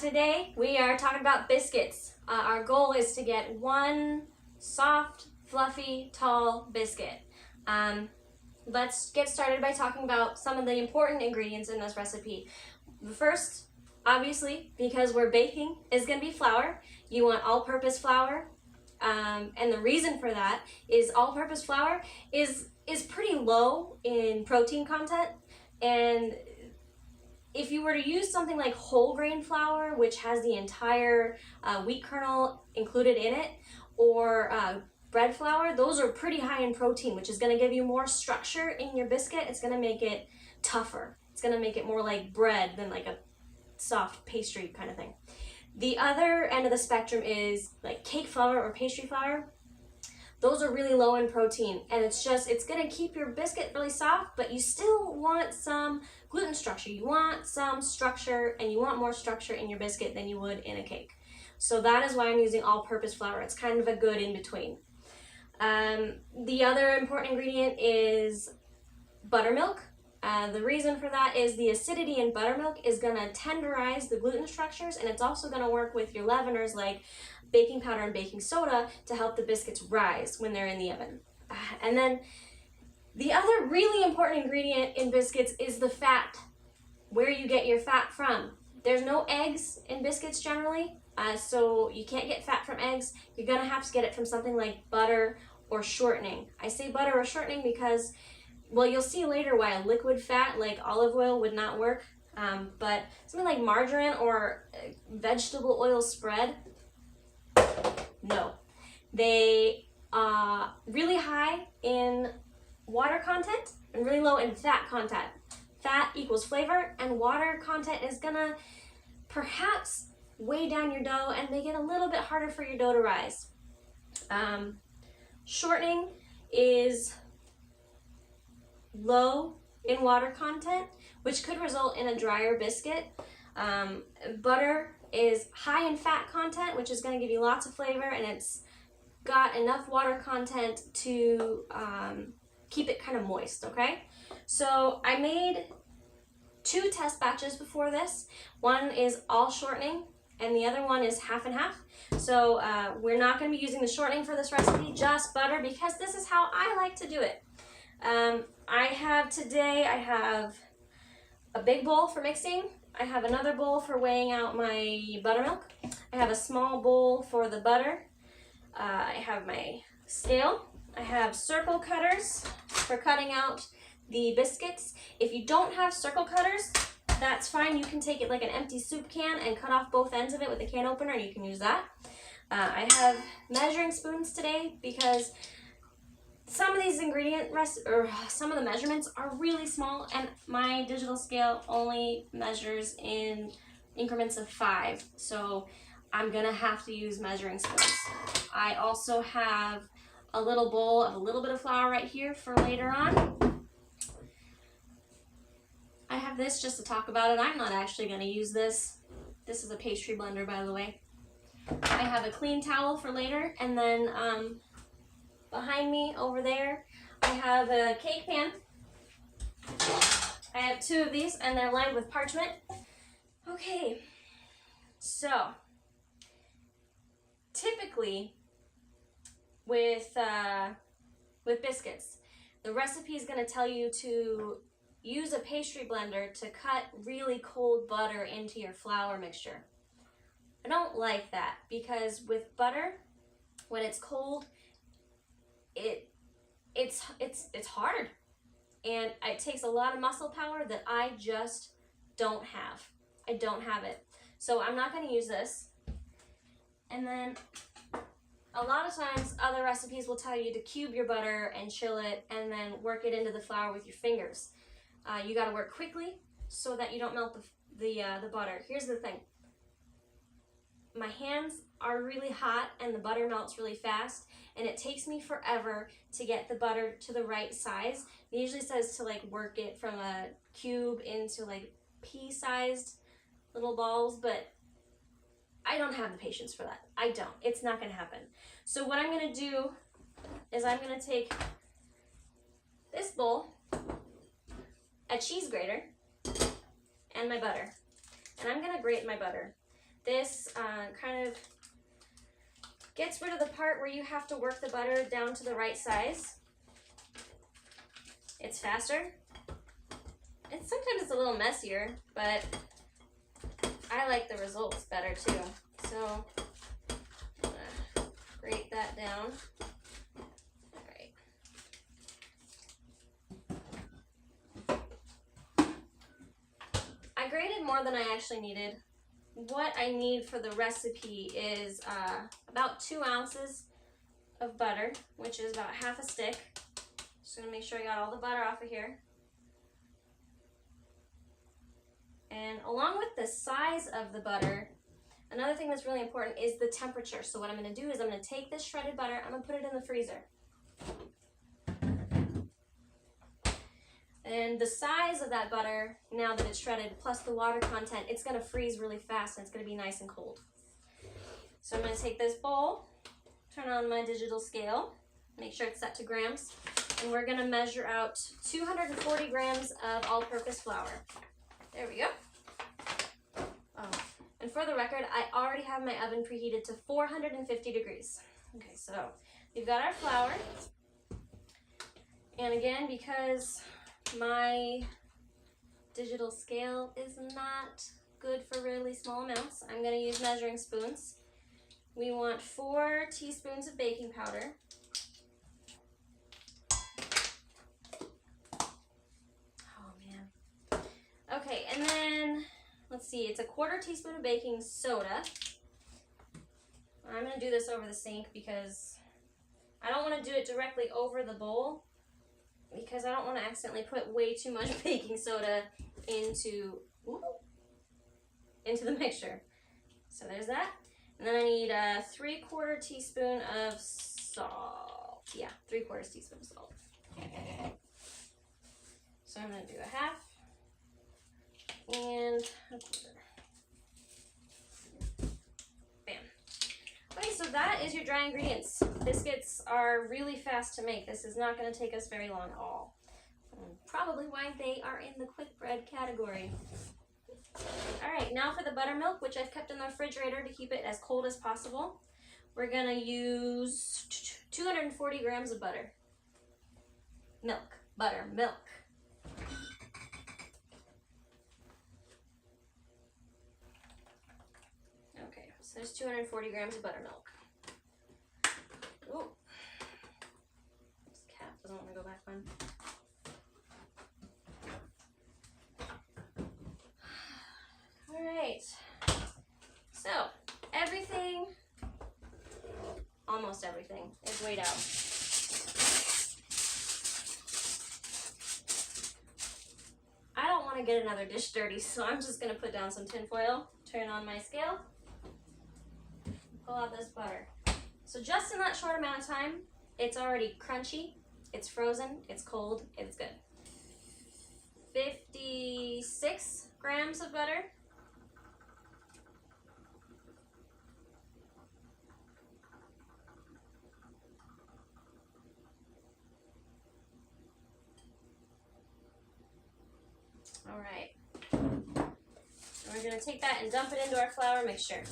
Today we are talking about biscuits. Our goal is to get one soft, fluffy, tall biscuit. Let's get started by talking about some of the important ingredients in this recipe. The first, obviously, because we're baking, is going to be flour. You want all-purpose flour, and the reason for that is all-purpose flour is pretty low in protein content, and if you were to use something like whole grain flour, which has the entire wheat kernel included in it, or bread flour, those are pretty high in protein, which is going to give you more structure in your biscuit. It's going to make it tougher. It's going to make it more like bread than like a soft pastry kind of thing. The other end of the spectrum is like cake flour or pastry flour. Those are really low in protein, and it's going to keep your biscuit really soft, but you still want some gluten structure. You want some structure, and you want more structure in your biscuit than you would in a cake. So that is why I'm using all-purpose flour. It's kind of a good in-between. The other important ingredient is buttermilk. The reason for that is the acidity in buttermilk is going to tenderize the gluten structures, and it's also going to work with your leaveners like baking powder and baking soda to help the biscuits rise when they're in the oven. And then the other really important ingredient in biscuits is the fat, where you get your fat from. There's no eggs in biscuits generally, so you can't get fat from eggs. You're going to have to get it from something like butter or shortening. I say butter or shortening because, well, you'll see later why a liquid fat like olive oil would not work, but something like margarine or vegetable oil spread, no. They are really high in water content and really low in fat content. Fat equals flavor, and water content is gonna perhaps weigh down your dough and make it a little bit harder for your dough to rise. Shortening is low in water content, which could result in a drier biscuit. Butter is high in fat content, which is going to give you lots of flavor, and it's got enough water content to keep it kind of moist, okay? So I made 2 test batches before this. One is all shortening, and the other one is half and half. So we're not going to be using the shortening for this recipe, just butter, because this is how I like to do it. I have a big bowl for mixing. I have another bowl for weighing out my buttermilk. I have a small bowl for the butter. I have my scale. I have circle cutters for cutting out the biscuits. If you don't have circle cutters, that's fine. You can take it like an empty soup can and cut off both ends of it with a can opener. You can use that. I have measuring spoons today because some of these some of the measurements are really small, and my digital scale only measures in increments of 5, so I'm gonna have to use measuring spoons. I also have a little bowl of a little bit of flour right here for later on. I have this just to talk about it. I'm not actually gonna use this. This is a pastry blender, by the way. I have a clean towel for later, and then behind me over there, I have a cake pan. I have 2 of these, and they're lined with parchment. Okay, so typically with biscuits, the recipe is going to tell you to use a pastry blender to cut really cold butter into your flour mixture. I don't like that because with butter, when it's cold, it's hard, and it takes a lot of muscle power that I just don't have. I don't have it, so I'm not going to use this. And then a lot of times other recipes will tell you to cube your butter and chill it and then work it into the flour with your fingers. You got to work quickly so that you don't melt the butter. Here's the thing. My hands are really hot and the butter melts really fast, and it takes me forever to get the butter to the right size. It usually says to like work it from a cube into like pea-sized little balls, but I don't have the patience for that. I don't. It's not going to happen. So what I'm going to do is I'm going to take this bowl, a cheese grater, and my butter. And I'm going to grate my butter. This kind of gets rid of the part where you have to work the butter down to the right size. It's faster. And sometimes it's a little messier, but I like the results better too. So I'm gonna grate that down. All right. I grated more than I actually needed. What I need for the recipe is about 2 ounces of butter, which is about half a stick. Just gonna make sure I got all the butter off of here. And along with the size of the butter, another thing that's really important is the temperature. So what I'm gonna do is I'm gonna take this shredded butter, I'm gonna put it in the freezer. And the size of that butter, now that it's shredded, plus the water content, it's gonna freeze really fast and it's gonna be nice and cold. So I'm gonna take this bowl, turn on my digital scale, make sure it's set to grams, and we're gonna measure out 240 grams of all-purpose flour. There we go. Oh. And for the record, I already have my oven preheated to 450 degrees. Okay, so we've got our flour. And again, because my digital scale is not good for really small amounts, I'm going to use measuring spoons. We want 4 teaspoons of baking powder. Oh man. Okay, and then let's see, it's a 1/4 teaspoon of baking soda. I'm going to do this over the sink because I don't want to do it directly over the bowl, because I don't want to accidentally put way too much baking soda into the mixture. So there's that. And then I need a 3/4 teaspoon of salt. Yeah, 3/4 teaspoon of salt. So I'm going to do a half and a 1/4. Bam. Okay, so that is your dry ingredients. Biscuits are really fast to make. This is not going to take us very long at all. Probably why they are in the quick bread category. All right, now for the buttermilk, which I've kept in the refrigerator to keep it as cold as possible. We're going to use 240 grams of butter. Milk, butter, milk. Okay, so there's 240 grams of buttermilk. Oh, this cap doesn't want to go back on. All right, so everything, almost everything, is weighed out. I don't want to get another dish dirty, so I'm just going to put down some tin foil, turn on my scale, pull out this butter. So just in that short amount of time, it's already crunchy, it's frozen, it's cold, it's good. 56 grams of butter. All right, and we're going to take that and dump it into our flour mixture.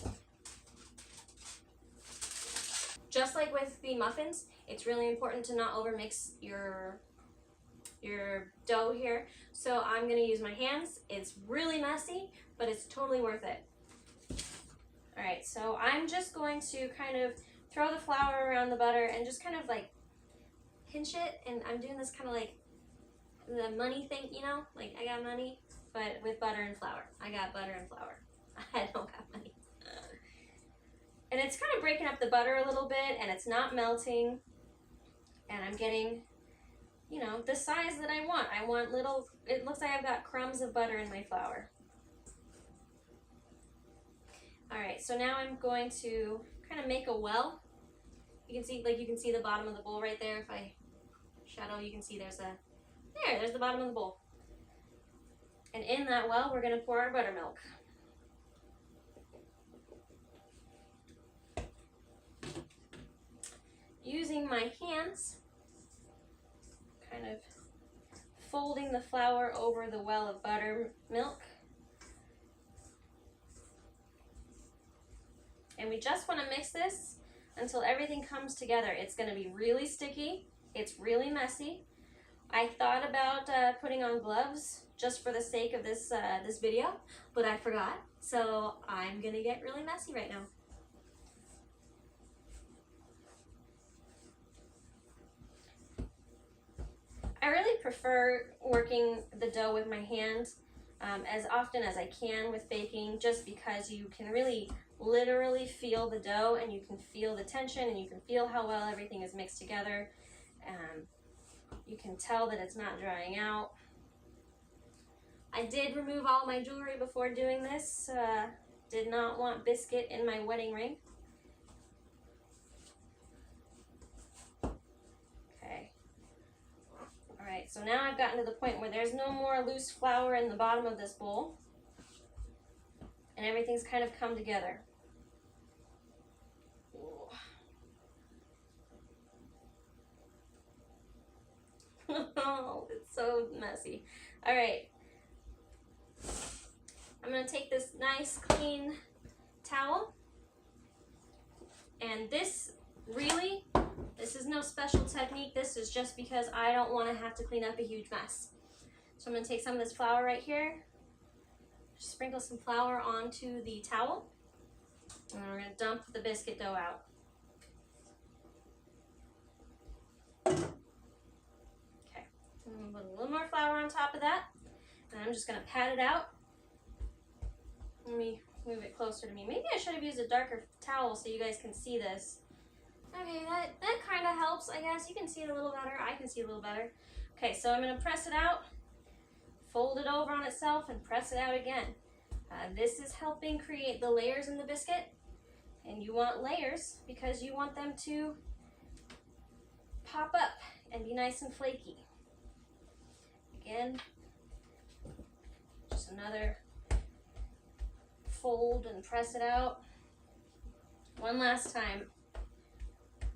Just like with the muffins, it's really important to not overmix your dough here. So I'm going to use my hands. It's really messy, but it's totally worth it. All right, so I'm just going to kind of throw the flour around the butter and just kind of like pinch it. And I'm doing this kind of like the money thing, you know, like I got money, but with butter and flour. I got butter and flour. I don't got money. And it's kind of breaking up the butter a little bit, and it's not melting. And I'm getting, you know, the size that I want. I want little, it looks like I've got crumbs of butter in my flour. All right, so now I'm going to kind of make a well. You can see, you can see the bottom of the bowl right there. If I shadow, you can see there's the bottom of the bowl. And in that well, we're going to pour our buttermilk. Using my hands, kind of folding the flour over the well of buttermilk. And we just want to mix this until everything comes together. It's going to be really sticky. It's really messy. I thought about putting on gloves just for the sake of this this video, but I forgot. So I'm going to get really messy right now. I really prefer working the dough with my hand as often as I can with baking, just because you can really literally feel the dough, and you can feel the tension, and you can feel how well everything is mixed together. You can tell that it's not drying out. I did remove all my jewelry before doing this. Did not want biscuit in my wedding ring. Okay. All right, so now I've gotten to the point where there's no more loose flour in the bottom of this bowl, and everything's kind of come together. Oh, it's so messy. All right. I'm going to take this nice clean towel, and this is no special technique. This is just because I don't want to have to clean up a huge mess. So I'm going to take some of this flour right here, just sprinkle some flour onto the towel, and we're going to dump the biscuit dough out. Okay, I'm going to put a little more flour on top of that, and I'm just going to pat it out. Let me move it closer to me. Maybe I should have used a darker towel so you guys can see this. Okay, that kind of helps, I guess. You can see it a little better. I can see it a little better. Okay, so I'm going to press it out, fold it over on itself, and press it out again. This is helping create the layers in the biscuit. And you want layers because you want them to pop up and be nice and flaky. Again, just another fold and press it out. One last time.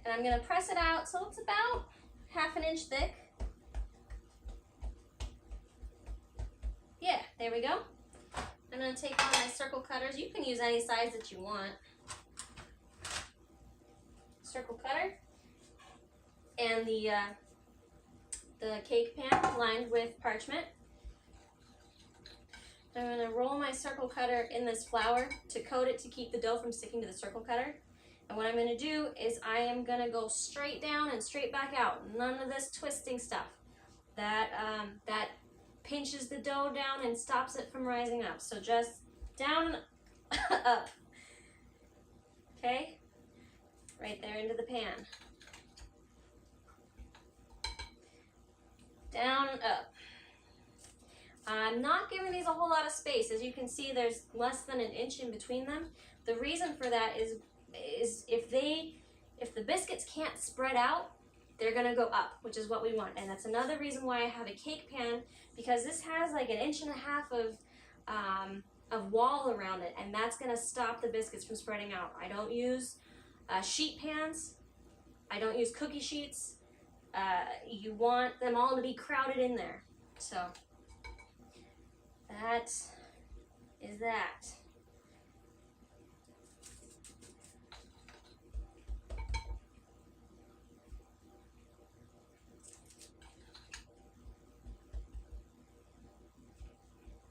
And I'm going to press it out so it's about ½ an inch thick. Yeah, there we go. I'm going to take on my circle cutters. You can use any size that you want. Circle cutter. And the cake pan lined with parchment. I'm going to roll my circle cutter in this flour to coat it to keep the dough from sticking to the circle cutter. And what I'm going to do is I am going to go straight down and straight back out. None of this twisting stuff. That pinches the dough down and stops it from rising up. So just down, up. Okay? Right there into the pan. Down, up. I'm not giving these a whole lot of space. As you can see, there's less than an inch in between them. The reason for that is if the biscuits can't spread out, they're gonna go up, which is what we want. And that's another reason why I have a cake pan, because this has like 1.5 inches of wall around it, and that's gonna stop the biscuits from spreading out. I don't use sheet pans. I don't use cookie sheets. You want them all to be crowded in there. So that is that.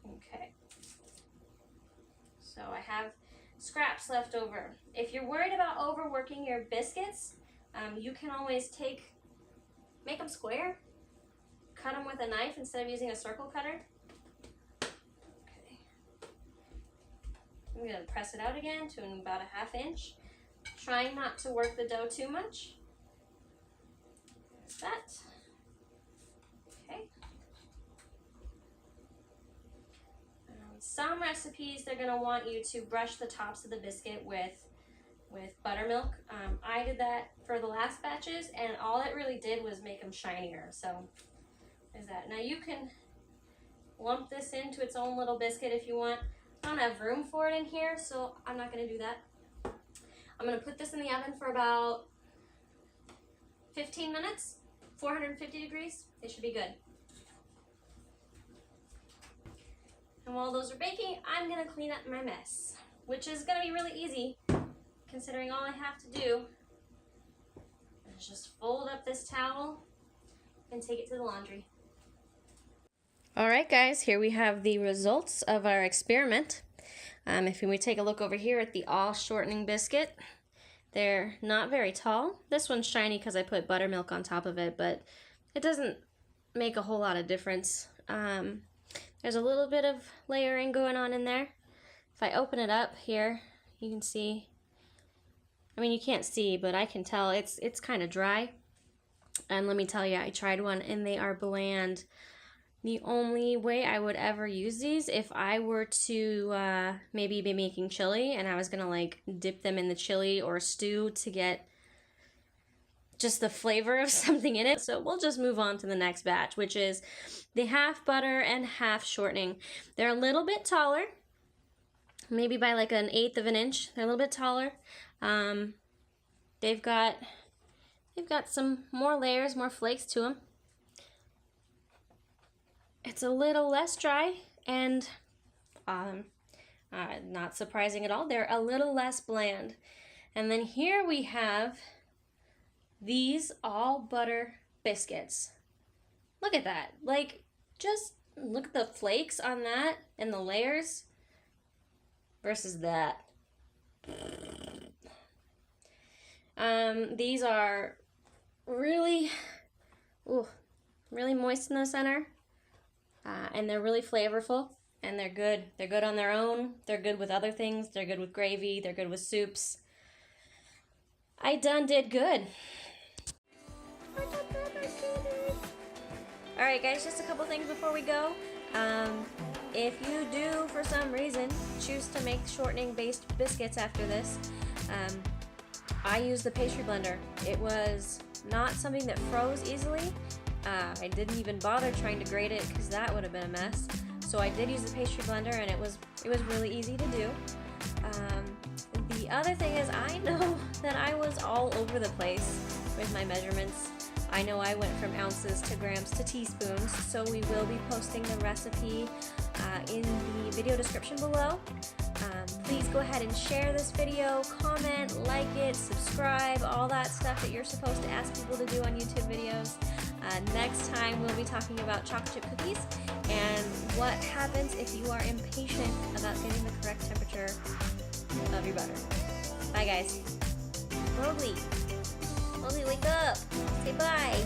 Okay. So I have scraps left over. If you're worried about overworking your biscuits, you can always make them square, cut them with a knife instead of using a circle cutter. Okay. I'm going to press it out again to about 1/2 inch, trying not to work the dough too much. There's that. Okay. Some recipes, they're going to want you to brush the tops of the biscuit with buttermilk. I did that for the last batches, and all it really did was make them shinier. So there's that. Now you can lump this into its own little biscuit if you want. I don't have room for it in here, so I'm not going to do that. I'm going to put this in the oven for about 15 minutes, 450 degrees. It should be good. And while those are baking, I'm going to clean up my mess, which is going to be really easy considering all I have to do is just fold up this towel and take it to the laundry. Alright guys, here we have the results of our experiment. If we take a look over here at the all shortening biscuit, they're not very tall. This one's shiny because I put buttermilk on top of it, but it doesn't make a whole lot of difference. There's a little bit of layering going on in there. If I open it up here, you can see, I mean you can't see, but I can tell it's kind of dry. And let me tell you, I tried one and they are bland. The only way I would ever use these if I were to maybe be making chili and I was gonna like dip them in the chili or stew to get just the flavor of something in it. So we'll just move on to the next batch, which is the half butter and half shortening. They're a little bit taller, maybe by like 1/8 of an inch. They're a little bit taller. They've got some more layers, more flakes to them. It's a little less dry and not surprising at all, they're a little less bland. And then here we have these all butter biscuits. Look at that, like just look at the flakes on that and the layers versus that. These are really moist in the center. And they're really flavorful, and they're good. They're good on their own. They're good with other things. They're good with gravy. They're good with soups. I done did good. Alright guys, just a couple things before we go. If you do, for some reason, choose to make shortening-based biscuits after this, I use the pastry blender. It was not something that froze easily. I didn't even bother trying to grate it because that would have been a mess. So I did use the pastry blender and it was really easy to do. The other thing is I know that I was all over the place with my measurements. I know I went from ounces to grams to teaspoons, so we will be posting the recipe in the video description below. Please go ahead and share this video, comment, like it, subscribe, all that stuff that you're supposed to ask people to do on YouTube videos. Next time we'll be talking about chocolate chip cookies and what happens if you are impatient about getting the correct temperature of your butter. Bye guys. Mowgli, wake up. Say bye.